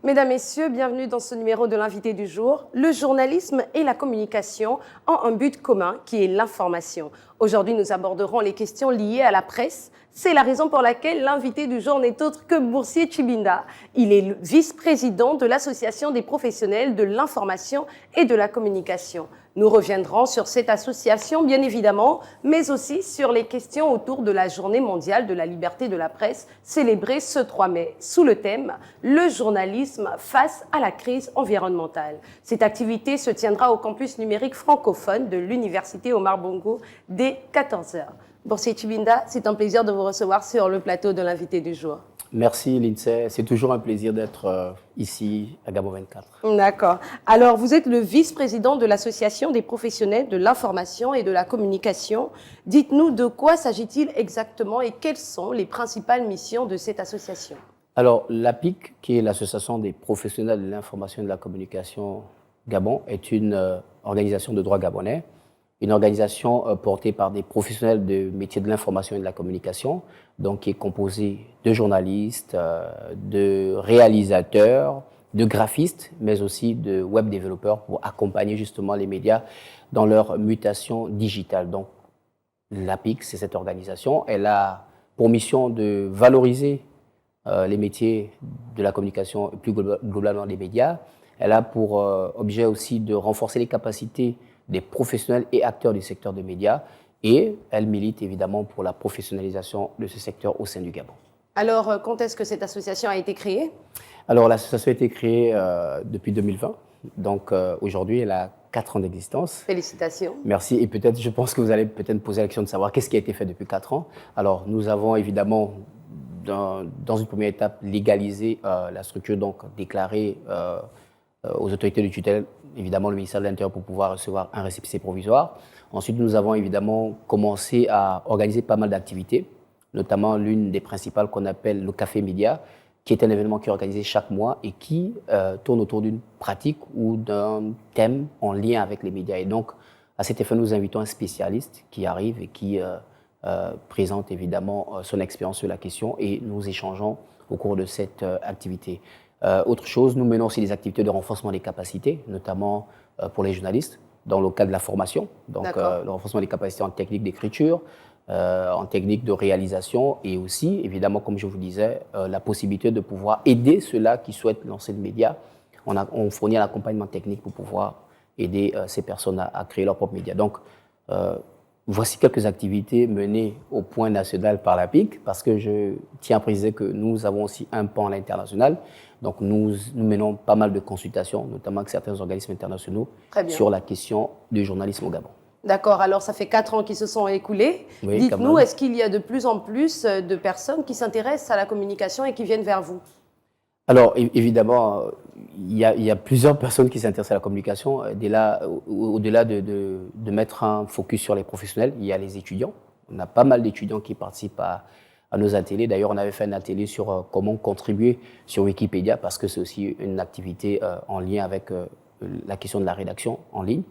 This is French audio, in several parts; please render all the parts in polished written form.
Mesdames, Messieurs, bienvenue dans ce numéro de l'invité du jour. Le journalisme et la communication ont un but commun qui est l'information. Aujourd'hui, nous aborderons les questions liées à la presse. C'est la raison pour laquelle l'invité du jour n'est autre que Boursier Tshibinda. Il est le vice-président de l'Association des professionnels de l'information et de la communication. Nous reviendrons sur cette association, bien évidemment, mais aussi sur les questions autour de la Journée mondiale de la liberté de la presse, célébrée ce 3 mai, sous le thème « Le journalisme face à la crise environnementale ». Cette activité se tiendra au campus numérique francophone de l'Université Omar Bongo dès 14h. Boursier Tshibinda, c'est un plaisir de vous recevoir sur le plateau de l'invité du jour. Merci Lindsay, c'est toujours un plaisir d'être ici à Gabon 24. D'accord. Alors, vous êtes le vice-président de l'Association des professionnels de l'information et de la communication. Dites-nous de quoi s'agit-il exactement et quelles sont les principales missions de cette association? Alors, l'APIC, qui est l'Association des professionnels de l'information et de la communication Gabon, est une organisation de droit gabonais, une organisation portée par des professionnels de métiers de l'information et de la communication, donc qui est composée de journalistes, de réalisateurs, de graphistes, mais aussi de web développeurs pour accompagner justement les médias dans leur mutation digitale. Donc, l'APIC, c'est cette organisation. Elle a pour mission de valoriser les métiers de la communication et plus globalement les médias. Elle a pour objet aussi de renforcer les capacités des professionnels et acteurs du secteur des médias, et elle milite évidemment pour la professionnalisation de ce secteur au sein du Gabon. Alors, quand est-ce que cette association a été créée? Alors, l'association a été créée depuis 2020, donc aujourd'hui elle a 4 ans d'existence. Félicitations. Merci, et peut-être, je pense que vous allez peut-être poser la question de savoir qu'est-ce qui a été fait depuis 4 ans. Alors, nous avons évidemment, dans une première étape, légalisé la structure, donc déclarée aux autorités de tutelle, évidemment le ministère de l'Intérieur, pour pouvoir recevoir un récépissé provisoire. Ensuite, nous avons évidemment commencé à organiser pas mal d'activités, notamment l'une des principales qu'on appelle le Café Média, qui est un événement qui est organisé chaque mois et qui tourne autour d'une pratique ou d'un thème en lien avec les médias. Et donc, à cet effet, nous invitons un spécialiste qui arrive et qui présente évidemment son expérience sur la question, et nous échangeons au cours de cette activité. Autre chose, nous menons aussi des activités de renforcement des capacités, notamment pour les journalistes, dans le cadre de la formation, donc le renforcement des capacités en technique d'écriture, en technique de réalisation, et aussi, évidemment, comme je vous disais, la possibilité de pouvoir aider ceux-là qui souhaitent lancer le média. On fournit un accompagnement technique pour pouvoir aider ces personnes à créer leur propre média. Donc, voici quelques activités menées au point national par l'APIC, parce que je tiens à préciser que nous avons aussi un pan à l'international. Donc, nous menons pas mal de consultations, notamment avec certains organismes internationaux, sur la question du journalisme au Gabon. D'accord, alors ça fait 4 ans qui se sont écoulés. Oui, dites-nous, est-ce qu'il y a de plus en plus de personnes qui s'intéressent à la communication et qui viennent vers vous? Alors, évidemment, il y a plusieurs personnes qui s'intéressent à la communication. Au-delà de mettre un focus sur les professionnels, il y a les étudiants. On a pas mal d'étudiants qui participent à nos ateliers. D'ailleurs, on avait fait un atelier sur comment contribuer sur Wikipédia, parce que c'est aussi une activité en lien avec la question de la rédaction en ligne.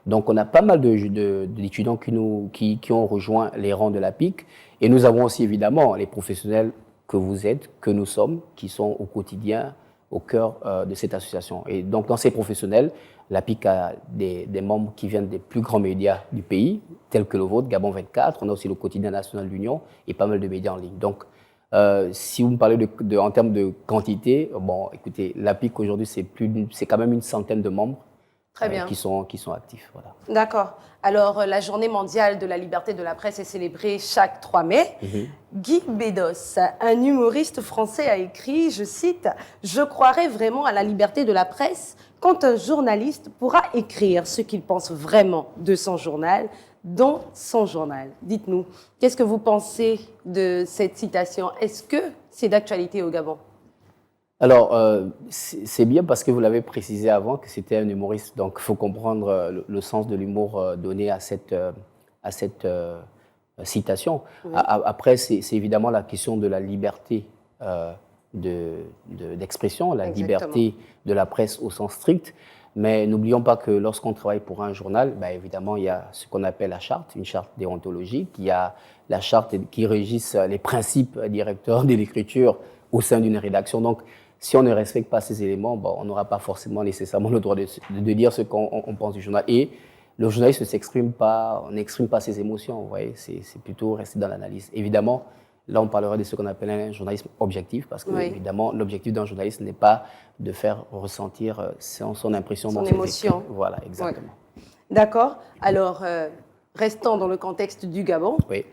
Donc, on a pas mal d'étudiants qui ont rejoint les rangs de l'APIC. Et nous avons aussi, évidemment, les professionnels que vous êtes, que nous sommes, qui sont au quotidien au cœur de cette association. Et donc, dans ces professionnels, l'APIC a des membres qui viennent des plus grands médias du pays, tels que le vôtre, Gabon 24. On a aussi le quotidien national de l'Union et pas mal de médias en ligne. Donc, si vous me parlez en termes de quantité, bon, écoutez, l'APIC aujourd'hui, c'est quand même une centaine de membres. Très bien. Qui sont actifs. Voilà. D'accord. Alors, la Journée mondiale de la liberté de la presse est célébrée chaque 3 mai. Guy Bedos, un humoriste français, a écrit, je cite, « Je croirais vraiment à la liberté de la presse quand un journaliste pourra écrire ce qu'il pense vraiment de son journal dans son journal. » Dites-nous, qu'est-ce que vous pensez de cette citation? Est-ce que c'est d'actualité au Gabon? Alors, c'est bien parce que vous l'avez précisé avant que c'était un humoriste. Donc, il faut comprendre le sens de l'humour donné à cette citation. Oui. Après, c'est évidemment la question de la liberté d'expression, la liberté de la presse au sens strict. Mais n'oublions pas que lorsqu'on travaille pour un journal, ben évidemment, il y a ce qu'on appelle la charte, une charte déontologique. Il y a la charte qui régisse les principes directeurs de l'écriture au sein d'une rédaction. Donc, si on ne respecte pas ces éléments, bon, on n'aura pas forcément nécessairement le droit de dire ce qu'on pense du journal. Et le journaliste ne s'exprime pas, on n'exprime pas ses émotions, vous voyez, c'est plutôt rester dans l'analyse. Évidemment, là, on parlera de ce qu'on appelle un journalisme objectif, parce que, évidemment, l'objectif d'un journaliste n'est pas de faire ressentir son impression dans ses émotion. écrits. Voilà, exactement. Ouais. D'accord. Alors, restons dans le contexte du Gabon. Oui.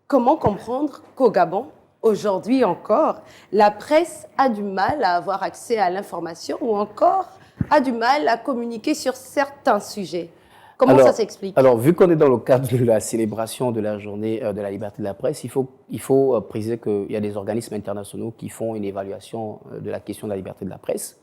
Comment comprendre qu'au Gabon, aujourd'hui encore, la presse a du mal à avoir accès à l'information ou encore a du mal à communiquer sur certains sujets? Comment ça s'explique? Alors, vu qu'on est dans le cadre de la célébration de la journée de la liberté de la presse, il faut préciser qu'il y a des organismes internationaux qui font une évaluation de la question de la liberté de la presse.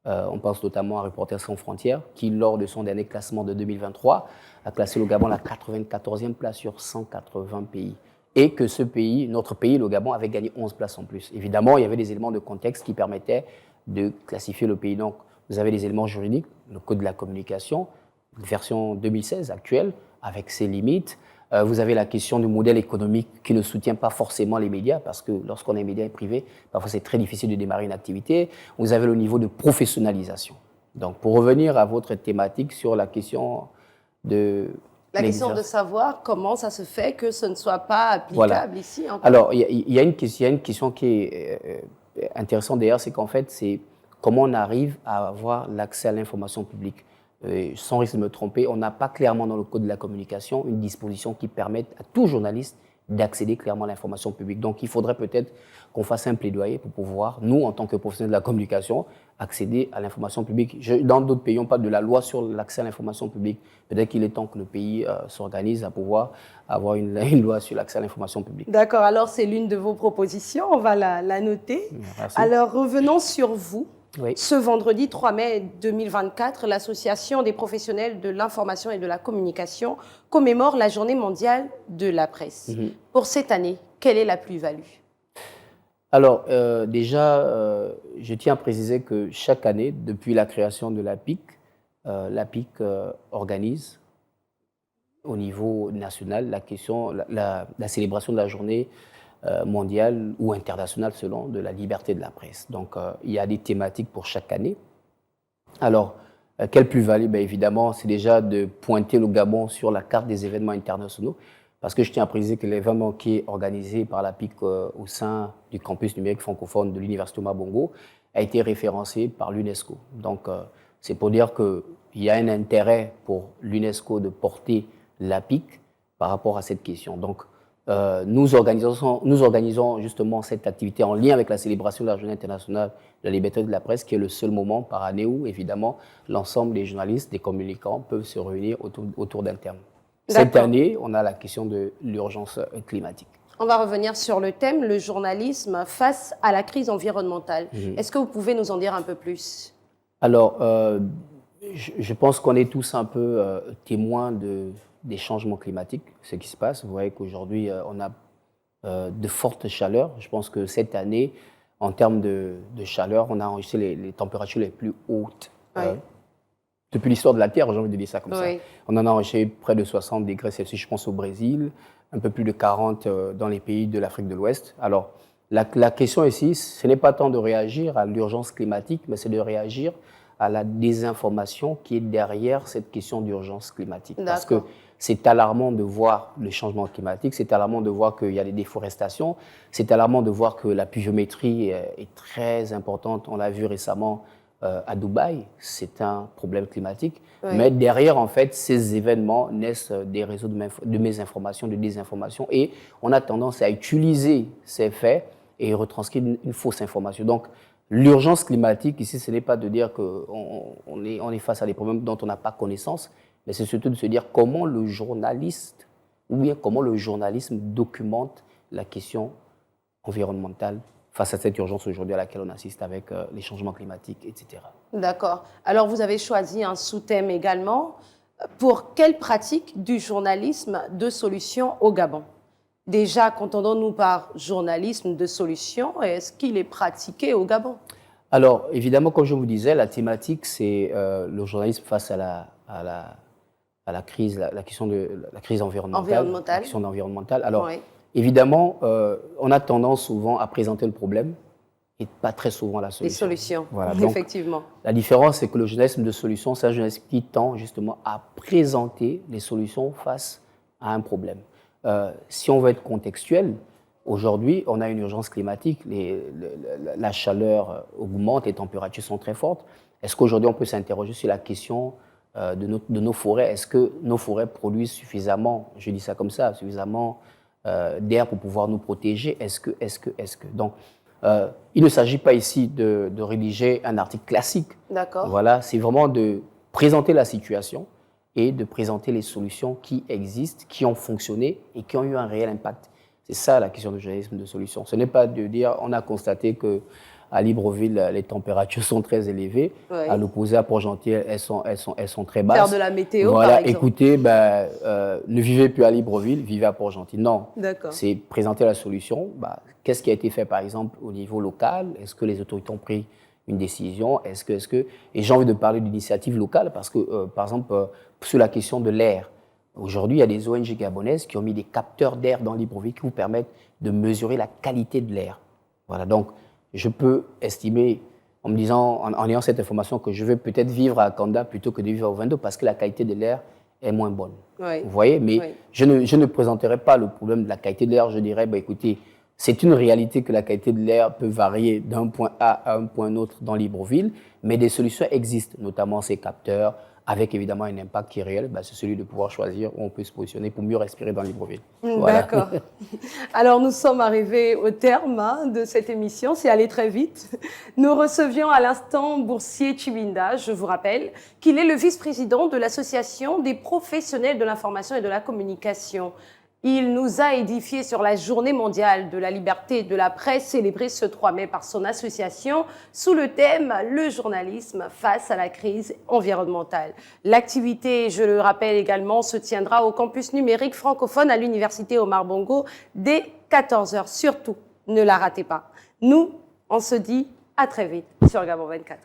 On pense notamment à Reporters sans frontières, qui, lors de son dernier classement de 2023, a classé le Gabon à la 94e place sur 180 pays. Et que ce pays, notre pays, le Gabon, avait gagné 11 places en plus. Évidemment, il y avait des éléments de contexte qui permettaient de classifier le pays. Donc, vous avez des éléments juridiques, le Code de la communication, version 2016 actuelle, avec ses limites. Vous avez la question du modèle économique qui ne soutient pas forcément les médias, parce que lorsqu'on est média privé, parfois c'est très difficile de démarrer une activité. Vous avez le niveau de professionnalisation. Donc, pour revenir à votre thématique sur la question de... La question de savoir comment ça se fait que ce ne soit pas applicable ici. Encore. Alors, il y a une question qui est intéressante d'ailleurs, c'est qu'en fait, c'est comment on arrive à avoir l'accès à l'information publique. Sans risque de me tromper, on n'a pas clairement dans le Code de la communication une disposition qui permette à tout journaliste d'accéder clairement à l'information publique. Donc, il faudrait peut-être qu'on fasse un plaidoyer pour pouvoir, nous, en tant que professionnels de la communication, accéder à l'information publique. Dans d'autres pays, on parle de la loi sur l'accès à l'information publique. Peut-être qu'il est temps que le pays s'organise à pouvoir avoir une loi sur l'accès à l'information publique. D'accord, alors c'est l'une de vos propositions, on va la noter. Merci. Alors, revenons sur vous. Oui. Ce vendredi 3 mai 2024, l'Association des professionnels de l'information et de la communication commémore la Journée mondiale de la presse. Pour cette année, quelle est la plus-value? Alors, déjà, je tiens à préciser que chaque année, depuis la création de l'APIC organise au niveau national la célébration de la journée mondiale ou internationale selon de la liberté de la presse. Donc, il y a des thématiques pour chaque année. Alors, quelle plus-value? Bien, évidemment, c'est déjà de pointer le Gabon sur la carte des événements internationaux, parce que je tiens à préciser que l'événement qui est organisé par l'APIC au sein du campus numérique francophone de l'Université Omar Bongo a été référencé par l'UNESCO. Donc, c'est pour dire qu'il y a un intérêt pour l'UNESCO de porter l'APIC par rapport à cette question. Donc, nous organisons justement cette activité en lien avec la célébration de la Journée internationale de la liberté de la presse, qui est le seul moment par année où, évidemment, l'ensemble des journalistes, des communicants peuvent se réunir autour d'un thème. Cette année, on a la question de l'urgence climatique. On va revenir sur le thème, le journalisme face à la crise environnementale. Est-ce que vous pouvez nous en dire un peu plus? Alors, je pense qu'on est tous un peu témoins des changements climatiques, ce qui se passe. Vous voyez qu'aujourd'hui, on a de fortes chaleurs. Je pense que cette année, en termes de chaleur, on a enregistré les températures les plus hautes depuis l'histoire de la Terre, j'ai envie de dire ça comme ça. On en a enregistré près de 60 degrés Celsius, je pense, au Brésil, un peu plus de 40 dans les pays de l'Afrique de l'Ouest. Alors, la question ici, ce n'est pas tant de réagir à l'urgence climatique, mais c'est de réagir à la désinformation qui est derrière cette question d'urgence climatique. Parce que c'est alarmant de voir le changement climatique, c'est alarmant de voir qu'il y a des déforestations, c'est alarmant de voir que la pluviométrie est très importante. On l'a vu récemment à Dubaï, c'est un problème climatique. Mais derrière, en fait, ces événements naissent des réseaux de mésinformation, de désinformation, et on a tendance à utiliser ces faits et retranscrire une fausse information. Donc, l'urgence climatique, ici, ce n'est pas de dire qu'on est face à des problèmes dont on n'a pas connaissance, mais c'est surtout de se dire comment le journaliste, ou bien comment le journalisme documente la question environnementale face à cette urgence aujourd'hui à laquelle on assiste avec les changements climatiques, etc. D'accord. Alors, vous avez choisi un sous-thème également. Pour quelle pratique du journalisme de solution au Gabon? Déjà, qu'entendons-nous par journalisme de solution? Est-ce qu'il est pratiqué au Gabon? Alors, évidemment, comme je vous disais, la thématique, c'est le journalisme face à la crise, la question de la crise environnementale. La question environnementale. Alors, évidemment, on a tendance souvent à présenter le problème et pas très souvent la solution. Les solutions, Voilà, donc, effectivement. la différence, c'est que le journalisme de solution, c'est un journalisme qui tend justement à présenter les solutions face à un problème. Si on veut être contextuel, aujourd'hui, on a une urgence climatique, la chaleur augmente, les températures sont très fortes. Est-ce qu'aujourd'hui, on peut s'interroger sur la question de nos forêts? Est-ce que nos forêts produisent suffisamment, je dis ça comme ça, suffisamment d'air pour pouvoir nous protéger? Est-ce que donc, il ne s'agit pas ici de rédiger un article classique. D'accord. Voilà, c'est vraiment de présenter la situation et de présenter les solutions qui existent, qui ont fonctionné et qui ont eu un réel impact. C'est ça la question du journalisme de solution. Ce n'est pas de dire on a constaté qu'à Libreville, les températures sont très élevées. Oui. À l'opposé, à Port-Gentil, elles sont très basses. Faire de la météo, voilà, par exemple. Écoutez, ne vivez plus à Libreville, vivez à Port-Gentil. Non, c'est présenter la solution. Qu'est-ce qui a été fait, par exemple, au niveau local? Est-ce que les autorités ont pris une décision? Et j'ai envie de parler d'initiatives locales parce que, par exemple, sur la question de l'air, aujourd'hui, il y a des ONG gabonaises qui ont mis des capteurs d'air dans Libreville qui vous permettent de mesurer la qualité de l'air. Voilà, donc je peux estimer, en me disant, en ayant cette information, que je vais peut-être vivre à Kanda plutôt que de vivre au Vendo parce que la qualité de l'air est moins bonne. Oui. Vous voyez, mais oui. je ne présenterai pas le problème de la qualité de l'air. Je dirais, écoutez, c'est une réalité que la qualité de l'air peut varier d'un point A à un point autre dans Libreville, mais des solutions existent, notamment ces capteurs, avec évidemment un impact qui est réel, c'est celui de pouvoir choisir où on peut se positionner pour mieux respirer dans Libreville. Voilà. D'accord. Alors nous sommes arrivés au terme de cette émission, c'est allé très vite. Nous recevions à l'instant Boursier Chibinda, je vous rappelle qu'il est le vice-président de l'Association des professionnels de l'information et de la communication. Il nous a édifié sur la Journée mondiale de la liberté de la presse célébrée ce 3 mai par son association sous le thème « Le journalisme face à la crise environnementale ». L'activité, je le rappelle également, se tiendra au campus numérique francophone à l'Université Omar Bongo dès 14h. Surtout, ne la ratez pas. Nous, on se dit à très vite sur Gabon 24.